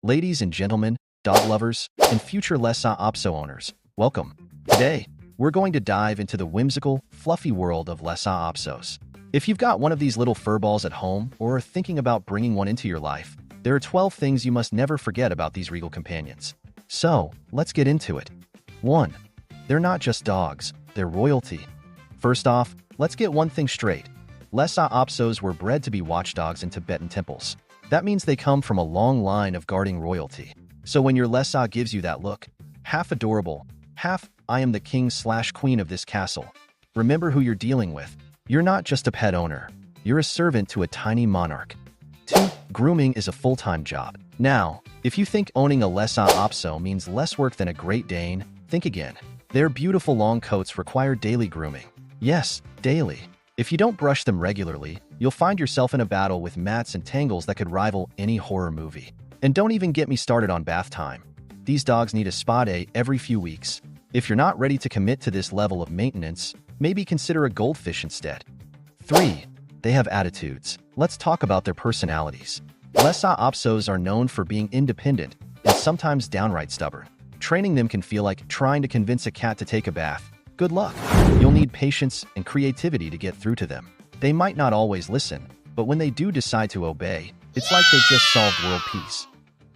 Ladies and gentlemen, dog lovers, and future Lhasa Apso owners, welcome. Today, we're going to dive into the whimsical, fluffy world of Lhasa Apsos. If you've got one of these little furballs at home or are thinking about bringing one into your life, there are 12 things you must never forget about these regal companions. So, let's get into it. 1. They're not just dogs, they're royalty. First off, let's get one thing straight. Lhasa Apsos were bred to be watchdogs in Tibetan temples. That means they come from a long line of guarding royalty. So when your Lhasa gives you that look, half adorable, half I am the king/queen of this castle, remember who you're dealing with. You're not just a pet owner. You're a servant to a tiny monarch. 2. Grooming is a full-time job. Now, if you think owning a Lhasa Apso means less work than a Great Dane, think again. Their beautiful long coats require daily grooming. Yes, daily. If you don't brush them regularly, you'll find yourself in a battle with mats and tangles that could rival any horror movie. And don't even get me started on bath time. These dogs need a spa day every few weeks. If you're not ready to commit to this level of maintenance, maybe consider a goldfish instead. 3. They have attitudes. Let's talk about their personalities. Lhasa Apsos are known for being independent and sometimes downright stubborn. Training them can feel like trying to convince a cat to take a bath. Good luck. You'll need patience and creativity to get through to them. They might not always listen, but when they do decide to obey, it's like they've just solved world peace.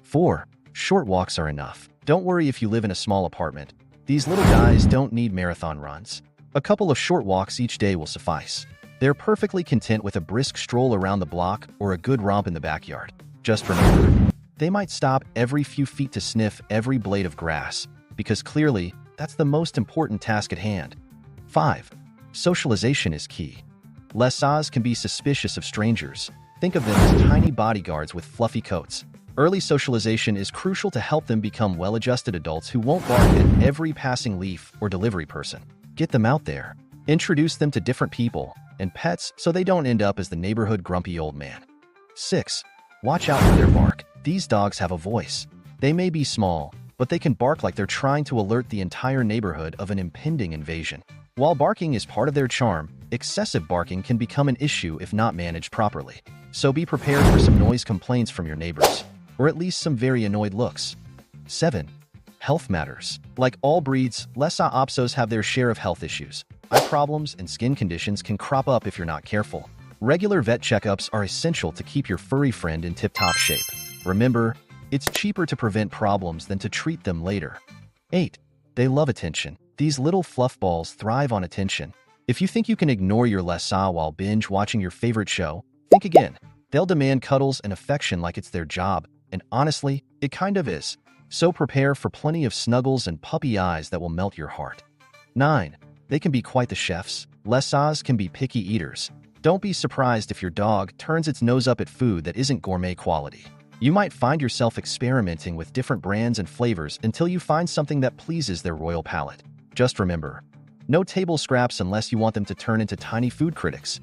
4. Short walks are enough. Don't worry if you live in a small apartment. These little guys don't need marathon runs. A couple of short walks each day will suffice. They're perfectly content with a brisk stroll around the block or a good romp in the backyard. Just remember, they might stop every few feet to sniff every blade of grass, because clearly, that's the most important task at hand. 5. Socialization is key. Lhasas can be suspicious of strangers. Think of them as tiny bodyguards with fluffy coats. Early socialization is crucial to help them become well-adjusted adults who won't bark at every passing leaf or delivery person. Get them out there. Introduce them to different people and pets so they don't end up as the neighborhood grumpy old man. 6. Watch out for their bark. These dogs have a voice. They may be small, but they can bark like they're trying to alert the entire neighborhood of an impending invasion. While barking is part of their charm, excessive barking can become an issue if not managed properly. So be prepared for some noise complaints from your neighbors, or at least some very annoyed looks. 7. Health matters. Like all breeds, Lhasa Apsos have their share of health issues. Eye problems and skin conditions can crop up if you're not careful. Regular vet checkups are essential to keep your furry friend in tip-top shape. Remember, it's cheaper to prevent problems than to treat them later. 8. They love attention. These little fluff balls thrive on attention. If you think you can ignore your Lhasa while binge-watching your favorite show, think again. They'll demand cuddles and affection like it's their job, and honestly, it kind of is. So prepare for plenty of snuggles and puppy eyes that will melt your heart. 9. They can be quite the chefs. Lhasas can be picky eaters. Don't be surprised if your dog turns its nose up at food that isn't gourmet quality. You might find yourself experimenting with different brands and flavors until you find something that pleases their royal palate. Just remember, no table scraps unless you want them to turn into tiny food critics.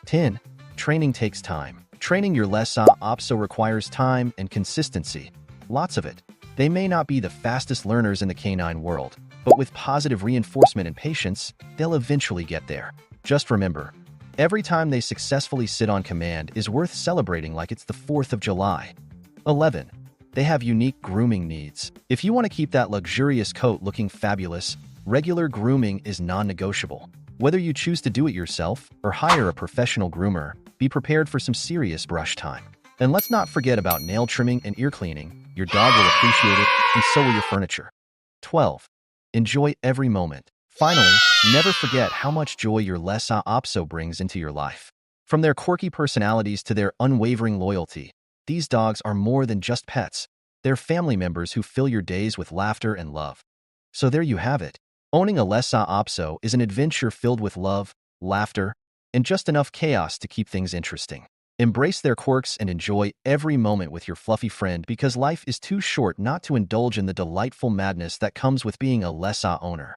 10. Training takes time. Training your Lhasa Apso requires time and consistency. Lots of it. They may not be the fastest learners in the canine world, but with positive reinforcement and patience, they'll eventually get there. Just remember, every time they successfully sit on command is worth celebrating like it's the 4th of July. 11. They have unique grooming needs. If you want to keep that luxurious coat looking fabulous, regular grooming is non-negotiable. Whether you choose to do it yourself or hire a professional groomer, be prepared for some serious brush time. And let's not forget about nail trimming and ear cleaning. Your dog will appreciate it, and so will your furniture. 12. Enjoy every moment. Finally, never forget how much joy your Lhasa Apso brings into your life. From their quirky personalities to their unwavering loyalty, these dogs are more than just pets. They're family members who fill your days with laughter and love. So there you have it. Owning a Lhasa Apso is an adventure filled with love, laughter, and just enough chaos to keep things interesting. Embrace their quirks and enjoy every moment with your fluffy friend because life is too short not to indulge in the delightful madness that comes with being a Lhasa owner.